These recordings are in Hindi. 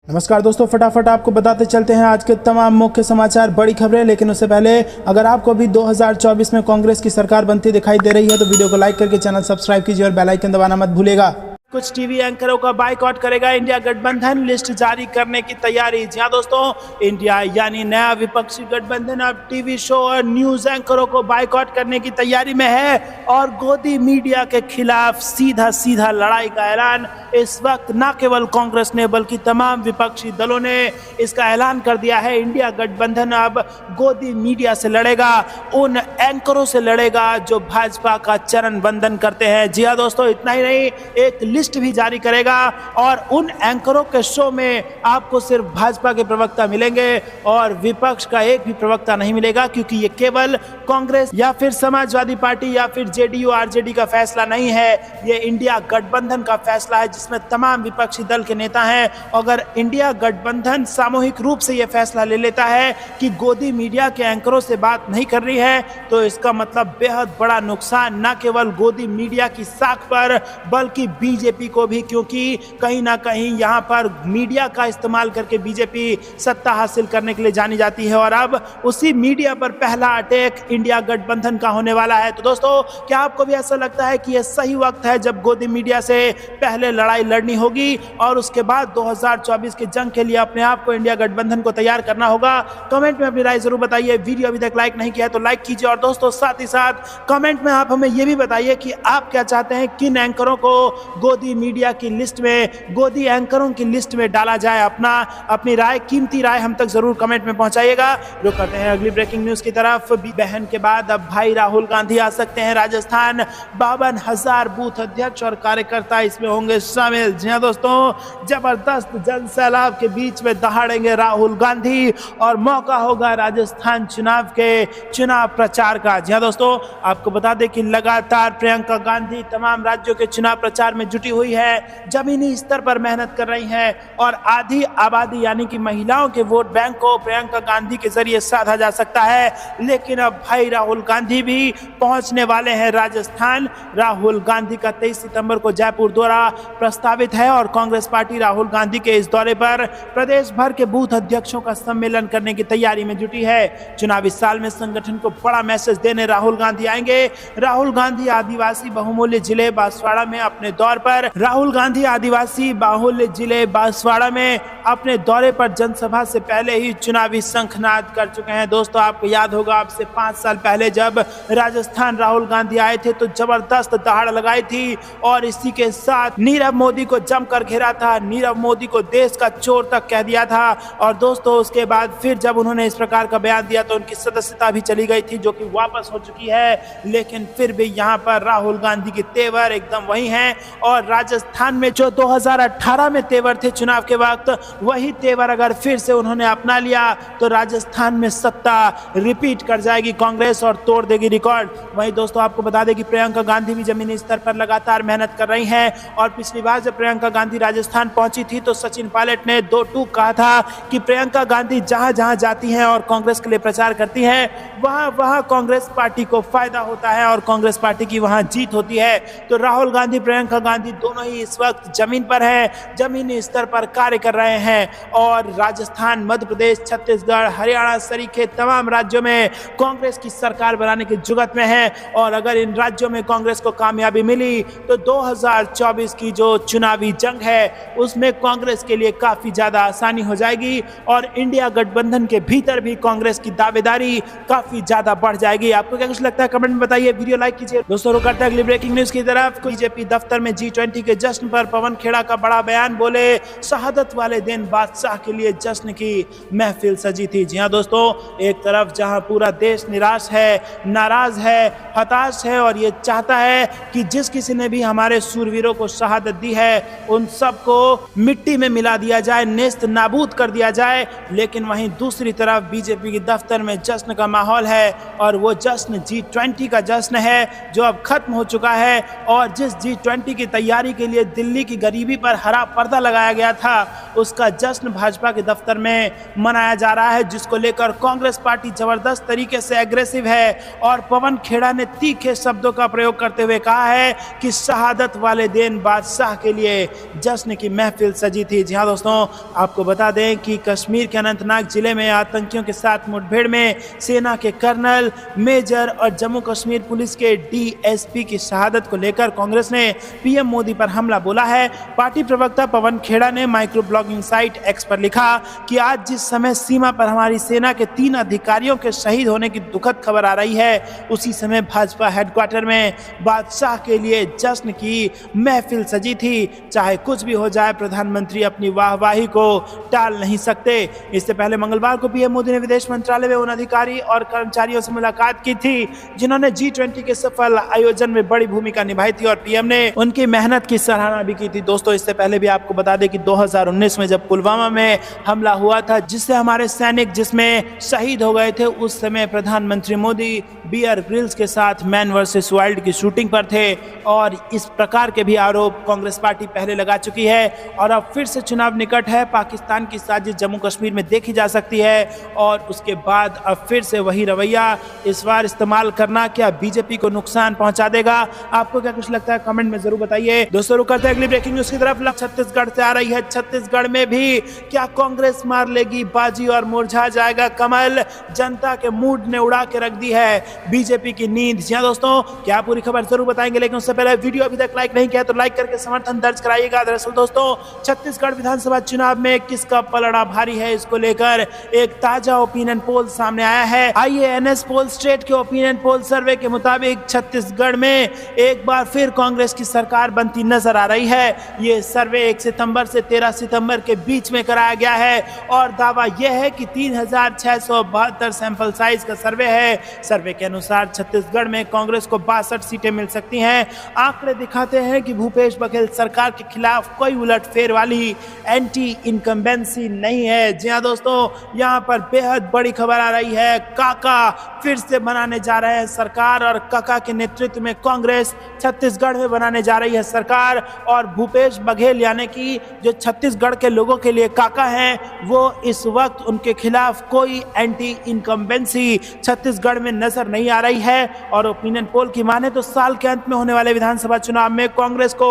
नमस्कार दोस्तों, फटाफट आपको बताते चलते हैं आज के तमाम मुख्य समाचार, बड़ी खबरें। लेकिन उससे पहले अगर आपको भी 2024 में कांग्रेस की सरकार बनती दिखाई दे रही है तो वीडियो को लाइक करके चैनल सब्सक्राइब कीजिए और बेल आइकन दबाना मत भूलिएगा। कुछ टीवी एंकरों का बाइकआउट करेगा इंडिया गठबंधन, लिस्ट जारी करने की तैयारी। जी हां दोस्तों, इंडिया यानी नया विपक्षी गठबंधन अब टीवी शो और न्यूज एंकरों को बाइकआउट करने की तैयारी में है और गोदी मीडिया के खिलाफ सीधा सीधा लड़ाई का ऐलान इस वक्त न केवल कांग्रेस ने बल्कि तमाम विपक्षी दलों ने इसका ऐलान कर दिया है। इंडिया गठबंधन अब गोदी मीडिया से लड़ेगा, उन एंकरों से लड़ेगा जो भाजपा का चरण वंदन करते हैं। जी हां दोस्तों, इतना ही नहीं, एक लिस्ट भी जारी करेगा और उन एंकरों के शो में आपको सिर्फ भाजपा के प्रवक्ता मिलेंगे और विपक्ष का एक भी प्रवक्ता नहीं मिलेगा, क्योंकि ये केवल कांग्रेस या फिर समाजवादी पार्टी या फिर जेडीयू आरजेडी का फैसला नहीं है, ये इंडिया गठबंधन का फैसला है जिसमें तमाम विपक्षी दल के नेता हैं। अगर इंडिया गठबंधन सामूहिक रूप से यह फैसला ले लेता है कि गोदी मीडिया के एंकरों से बात नहीं कर रही है तो इसका मतलब बेहद बड़ा नुकसान न केवल गोदी मीडिया की साख पर बल्कि बीजेपी को भी, क्योंकि कहीं ना कहीं यहां पर मीडिया का इस्तेमाल करके बीजेपी सत्ता हासिल करने के लिए जानी जाती है और अब उसी मीडिया पर पहला अटैक इंडिया गठबंधन का होने वाला है। तो दोस्तों, क्या आपको भी ऐसा लगता है कि यह सही वक्त है जब गोदी मीडिया से पहले लड़ाई लड़नी होगी और उसके बाद 2024 की जंग के लिए अपने आप को इंडिया गठबंधन को तैयार करना होगा? कमेंट में अपनी राय जरूर बताइए। वीडियो अभी तक लाइक नहीं किया है तो लाइक कीजिए और दोस्तों साथ ही साथ कमेंट में आप हमें यह भी बताइए कि आप क्या चाहते हैं, किन एंकरों को गोदी मीडिया की लिस्ट में, गोदी एंकरों की लिस्ट में डाला जाए। अपनी राय, कीमती राय हम तक जरूर कमेंट में पहुंचाइएगा। रुक करते हैं अगली ब्रेकिंग न्यूज की तरफ। बहन के बाद अब भाई राहुल गांधी आ सकते हैं राजस्थान। 52,000 बूथ अध्यक्ष और कार्यकर्ता इसमें होंगे शामिल। जी हां दोस्तों, जबरदस्त जन सैलाब के बीच में दहाड़ेंगे राहुल गांधी और मौका होगा राजस्थान चुनाव प्रचार का। जी हां दोस्तों, आपको बता दें कि लगातार प्रियंका गांधी तमाम राज्यों के चुनाव प्रचार में जुटी हुई है, जमीनी स्तर पर मेहनत कर रही हैं और आधी आबादी यानी कि महिलाओं के वोट बैंक को प्रियंका गांधी के जरिए साधा जा सकता है। लेकिन अब भाई राहुल गांधी भी पहुंचने वाले हैं राजस्थान। राहुल गांधी का 23 सितंबर को जयपुर दौरा प्रस्तावित है और कांग्रेस पार्टी राहुल गांधी के इस दौरे पर प्रदेश भर के बूथ अध्यक्षों का सम्मेलन करने की तैयारी में जुटी है। चुनावी साल में संगठन को बड़ा मैसेज देने राहुल गांधी आएंगे। राहुल गांधी आदिवासी बहुमूल्य जिले बांसवाड़ा में अपने दौरे पर जनसभा से पहले ही चुनावी शंखनाद कर चुके हैं। दोस्तों, आपको याद होगा आपसे 5 साल पहले जब राजस्थान राहुल गांधी आए थे तो जबरदस्त दहाड़ लगाई थी और इसी के साथ नीरव मोदी को जमकर घेरा था, नीरव मोदी को देश का चोर तक कह दिया था। और दोस्तों, उसके बाद फिर जब उन्होंने इस प्रकार का बयान दिया तो उनकी सदस्यता भी चली गई थी, जो कि वापस हो चुकी है। लेकिन फिर भी यहाँ पर राहुल गांधी के तेवर एकदम वही हैं और राजस्थान में जो 2018 में तेवर थे चुनाव के वक्त, वही तेवर अगर फिर से उन्होंने अपना लिया तो राजस्थान में सत्ता रिपीट कर जाएगी कांग्रेस और तोड़ देगी रिकॉर्ड। वहीं दोस्तों, आपको बता दें कि प्रियंका गांधी भी जमीनी स्तर पर लगातार मेहनत कर रही हैं और पिछली बार जब प्रियंका गांधी राजस्थान पहुंची थी तो सचिन पायलट ने 2 टूक कहा था कि प्रियंका गांधी जहां जहां जाती हैं और कांग्रेस के लिए प्रचार करती हैं वहां कांग्रेस पार्टी को फायदा होता है और कांग्रेस पार्टी की वहां जीत होती है। तो राहुल गांधी, प्रियंका गांधी दोनों ही इस वक्त जमीन पर है, जमीनी स्तर पर कार्य कर रहे हैं और राजस्थान, मध्य प्रदेश, छत्तीसगढ़, हरियाणा सरीखे तमाम राज्यों में कांग्रेस की सरकार बनाने की जुगत में है। और अगर इन राज्यों में कांग्रेस को कामयाबी मिली तो 2024 की जो चुनावी जंग है उसमें कांग्रेस के लिए काफी ज्यादा आसानी हो जाएगी और इंडिया गठबंधन के भीतर भी कांग्रेस की दावेदारी काफी ज्यादा बढ़ जाएगी। आपको क्या कुछ लगता है कमेंट में बताइए। वीडियो लाइक कीजिए। दोस्तों, रुक करते हैं अगली ब्रेकिंग न्यूज की तरफ। बीजेपी दफ्तर में G20 के जश्न पर पवन खेड़ा का बड़ा बयान। बोले, शहादत वाले दिन बादशाह के लिए जश्न की महफिल सजी थी। जी हां दोस्तों, एक तरफ जहां पूरा देश निराश है, नाराज है, हताश है और ये चाहता है कि जिस किसी ने भी हमारे सूरवीरों को शहादत दी है उन सबको मिट्टी में मिला दिया जाए, नेस्त नाबूद कर दिया जाए। लेकिन वहीं दूसरी तरफ बीजेपी के दफ्तर में जश्न का माहौल है और वो जश्न G20 का जश्न है जो अब खत्म हो चुका है और जिस G20 की तैयारी तैयारी के लिए दिल्ली की गरीबी पर हरा पर्दा लगाया गया था, उसका जश्न भाजपा के दफ्तर में मनाया जा रहा है, जिसको लेकर कांग्रेस पार्टी जबरदस्त तरीके से एग्रेसिव है। और पवन खेड़ा ने तीखे शब्दों का प्रयोग करते हुए कहा है कि शहादत वाले दिन बादशाह के लिए जश्न की महफिल सजी थी। जी हाँ दोस्तों, आपको बता दें कि कश्मीर के अनंतनाग जिले में आतंकियों के साथ मुठभेड़ में सेना के कर्नल, मेजर और जम्मू कश्मीर पुलिस के डीएसपी की शहादत को लेकर कांग्रेस ने पीएम मोदी पर हमला बोला है। पार्टी प्रवक्ता पवन खेड़ा ने माइक्रो ब्लॉगिंग साइट एक्स पर लिखा कि आज जिस समय सीमा पर हमारी सेना के 3 अधिकारियों के शहीद होने की दुखद खबर आ रही है, उसी समय भाजपा हेडक्वार्टर में बादशाह के लिए जश्न की महफिल सजी थी। चाहे कुछ भी हो जाए, प्रधानमंत्री अपनी वाहवाही को टाल नहीं सकते। इससे पहले मंगलवार को पीएम मोदी ने विदेश मंत्रालय में उन अधिकारी और कर्मचारियों से मुलाकात की थी जिन्होंने G20 के सफल आयोजन में बड़ी भूमिका निभाई थी और पीएम ने उनकी मेहनत की सराहना भी की थी। दोस्तों, इससे पहले भी आपको बता दें कि 2019 में जब पुलवामा में हमला हुआ था, जिससे हमारे सैनिक जिसमें शहीद हो गए थे, उस समय प्रधानमंत्री मोदी बियर ग्रिल्स के साथ मैन वर्सेस वाइल्ड की शूटिंग पर थे और इस प्रकार के भी आरोप कांग्रेस पार्टी पहले लगा चुकी है। और अब फिर से चुनाव निकट है, पाकिस्तान की साजिश जम्मू कश्मीर में देखी जा सकती है और उसके बाद अब फिर से वही रवैया इस बार इस्तेमाल करना क्या बीजेपी को नुकसान पहुंचा देगा? आपको क्या कुछ लगता है, कमेंट में जरूर बताइए। दोस्तों, रुक करते हैं अगली ब्रेकिंग न्यूज की तरफ। छत्तीसगढ़ से आ रही है। छत्तीसगढ़ में भी क्या कांग्रेस मार लेगी बाजी और मुरझा जाएगा कमल? जनता के मूड ने उड़ा के रख दी है बीजेपी की नींद। जी दोस्तों, क्या पूरी खबर जरूर बताएंगे, लेकिन उससे पहले वीडियो अभी तक लाइक नहीं किया तो लाइक करके समर्थन दर्ज कराइएगा। दरअसल दोस्तों, छत्तीसगढ़ विधानसभा चुनाव में किसका पलड़ा भारी है, इसको लेकर एक ताजा ओपिनियन पोल सामने आया है। IANS पोल स्टेट के ओपिनियन पोल सर्वे के मुताबिक छत्तीसगढ़ में एक बार फिर कांग्रेस की सरकार बनती नजर आ रही है। ये सर्वे 1 सितंबर से 13 सितंबर के बीच में कराया गया है और दावा यह है कि 3672 सैंपल साइज का सर्वे है। सर्वे के अनुसार छत्तीसगढ़ में कांग्रेस को 62 सीटें मिल सकती हैं। आंकड़े दिखाते हैं कि भूपेश बघेल सरकार के खिलाफ कोई उलटफेर वाली एंटी इनकम्बेंसी नहीं है। जी हाँ दोस्तों, यहाँ पर बेहद बड़ी खबर आ रही है। काका फिर से बनाने जा रहे हैं सरकार और काका के नेतृत्व में कांग्रेस छत्तीसगढ़ में बनाने जा रही है सरकार। और भूपेश बघेल यानी कि जो छत्तीसगढ़ के लोगों के लिए काका हैं, वो इस वक्त उनके खिलाफ कोई एंटी इनकम्बेंसी छत्तीसगढ़ में नजर नहीं आ रही है। और ओपिनियन पोल की माने तो साल के अंत में होने वाले विधानसभा चुनाव में कांग्रेस को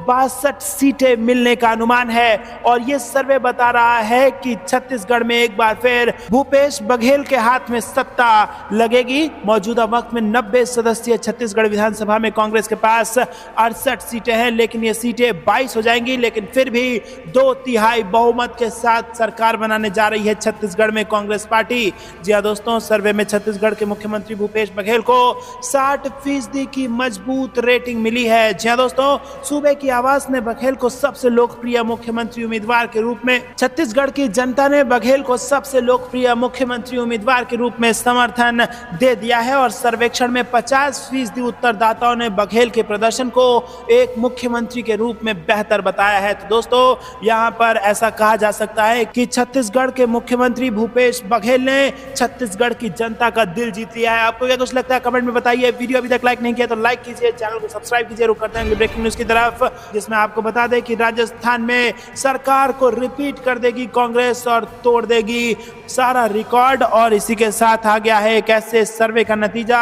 62 सीटें मिलने का अनुमान है। और ये सर्वे बता रहा है कि छत्तीसगढ़ में एक बार फिर भूपेश बघेल के हाथ में सत्ता लगेगी। मौजूदा वक्त में 90 सदस्यीय छत्तीसगढ़ विधानसभा में कांग्रेस के पास 68 सीटें हैं, लेकिन ये सीटें 22 हो जाएंगी। लेकिन फिर भी 2/3 बहुमत के साथ सरकार बनाने जा रही है छत्तीसगढ़ में कांग्रेस पार्टी। जी हाँ दोस्तों, सर्वे में छत्तीसगढ़ के मुख्यमंत्री भूपेश बघेल को 60% की मजबूत रेटिंग मिली है। जी हाँ दोस्तों, सूबे की आवाज ने बघेल को सबसे लोकप्रिय मुख्यमंत्री उम्मीदवार के रूप में, छत्तीसगढ़ की जनता ने बघेल को सबसे लोकप्रिय मुख्यमंत्री उम्मीदवार के रूप में समर्थन दे दिया है। और सर्वेक्षण में 50% उत्तरदाताओं ने बघेल के प्रदर्शन को एक मुख्यमंत्री के रूप में बेहतर बताया है। तो दोस्तों, यहाँ पर ऐसा कहा जा सकता है कि छत्तीसगढ़ के मुख्यमंत्री भूपेश बघेल ने छत्तीसगढ़ की जनता का दिल जीत लिया है। आपको क्या कुछ लगता है, कमेंट में बताइए। वीडियो अभी तक लाइक नहीं किया तो लाइक कीजिए, चैनल को सब्सक्राइब कीजिए। रुक करते हैं ब्रेकिंग न्यूज की तरफ, जिसमें आपको बता दें कि राजस्थान में सरकार को रिपीट कर देगी कांग्रेस और तोड़ देगी सारा रिकॉर्ड। और इसी के साथ आ गया है एक ऐसे सर्वे का नतीजा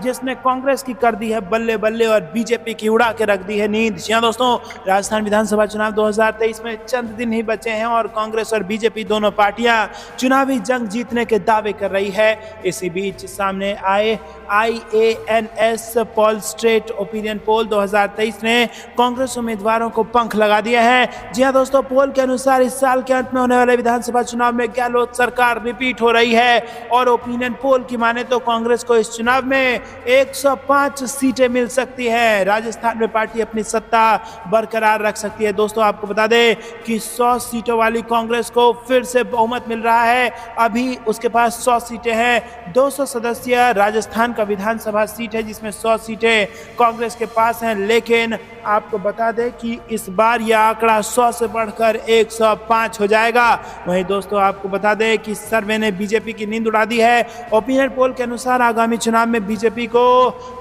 जिसने कांग्रेस की कर दी है बल्ले बल्ले और बीजेपी की उड़ा के रख दी है नींद। जी दोस्तों, राजस्थान विधानसभा चुनाव 2023 में चंद दिन ही बचे हैं और कांग्रेस और बीजेपी दोनों पार्टियां चुनावी जंग जीतने के दावे कर रही है। इसी बीच सामने आए IANS पोल स्टेट ओपिनियन पोल 2023 ने कांग्रेस उम्मीदवारों को पंख लगा दिया है। जी हाँ दोस्तों, पोल के अनुसार इस साल के अंत में होने वाले विधानसभा चुनाव में गहलोत सरकार रिपीट हो रही है। और ओपिनियन पोल की माने तो कांग्रेस को इस चुनाव में 105 सीटें मिल सकती है। राजस्थान में पार्टी अपनी सत्ता बरकरार रख सकती है। दोस्तों, आपको बता दें कि 100 सीटों वाली कांग्रेस को फिर से बहुमत मिल रहा है। अभी उसके पास 100 सीटें हैं। 200 सदस्यीय राजस्थान का विधानसभा सीट है, जिसमें 100 सीटें कांग्रेस के पास हैं। लेकिन आपको बता दें कि इस बार यह आंकड़ा 100 से बढ़कर 105 हो जाएगा। वहीं दोस्तों, आपको बता दें कि सर्वे ने बीजेपी की नींद उड़ा दी है। ओपिनियन पोल पोल के अनुसार आगामी चुनाव में बीजेपी को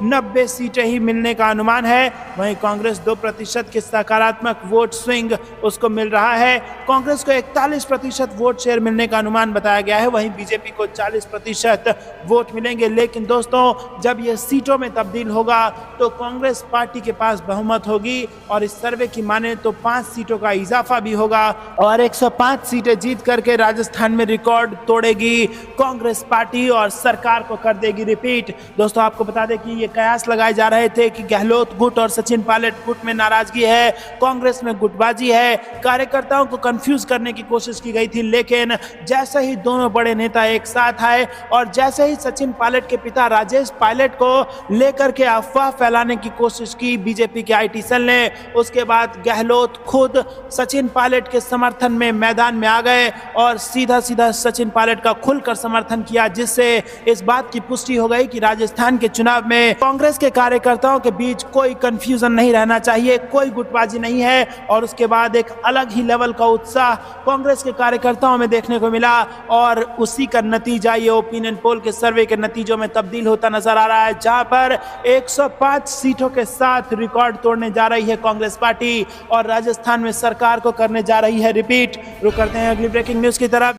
90 सीटें ही मिलने का अनुमान है। वहीं कांग्रेस 2% के सकारात्मक वोट स्विंग उसको मिल रहा है। कांग्रेस को 41% वोट शेयर मिलने का अनुमान बताया गया है, वहीं बीजेपी को 40% वोट मिलेंगे। लेकिन दोस्तों, जब यह सीटों में तब्दील होगा तो कांग्रेस पार्टी के पास बहुमत होगी और इस सर्वे की माने तो 5 सीटों का इजाफा भी होगा और 105 सीटें जीत करके राजस्थान में रिकॉर्ड तोड़ेगी कांग्रेस पार्टी और सरकार को कर देगी रिपीट। दोस्तों, आपको बता दें कि ये कयास लगाए जा रहे थे कि गहलोत गुट और सचिन पायलट गुट में नाराजगी है, कांग्रेस में गुटबाजी है, कार्यकर्ताओं को कंफ्यूज करने की कोशिश की गई थी। लेकिन जैसे ही दोनों बड़े नेता एक साथ आए और जैसे ही सचिन पायलट के पिता राजेश पायलट को लेकर के अफवाह फैलाने की कोशिश की बीजेपी के आईटी सेल ने, उसके बाद गहलोत खुद सचिन पायलट के समर्थन में मैदान में आ गए और सीधा सीधा सचिन पायलट का खुलकर समर्थन किया, जिससे इस बात की पुष्टि हो गई कि राजस्थान के चुनाव में कांग्रेस के कार्यकर्ताओं के बीच कोई कंफ्यूजन नहीं रहना चाहिए, कोई गुटबाजी नहीं है। और उसके बाद एक अलग ही लेवल का उत्साह कांग्रेस के कार्यकर्ताओं में देखने को मिला और उसी का नतीजा ये ओपिनियन पोल के सर्वे के नतीजों में तब्दील होता नजर आ रहा है, जहां पर 105 सीटों के साथ रिकॉर्ड तोड़ने जा रही है कांग्रेस पार्टी और राजस्थान में सरकार को करने जा रही है रिपीट। रुक करते हैं अगली ब्रेकिंग न्यूज की तरफ।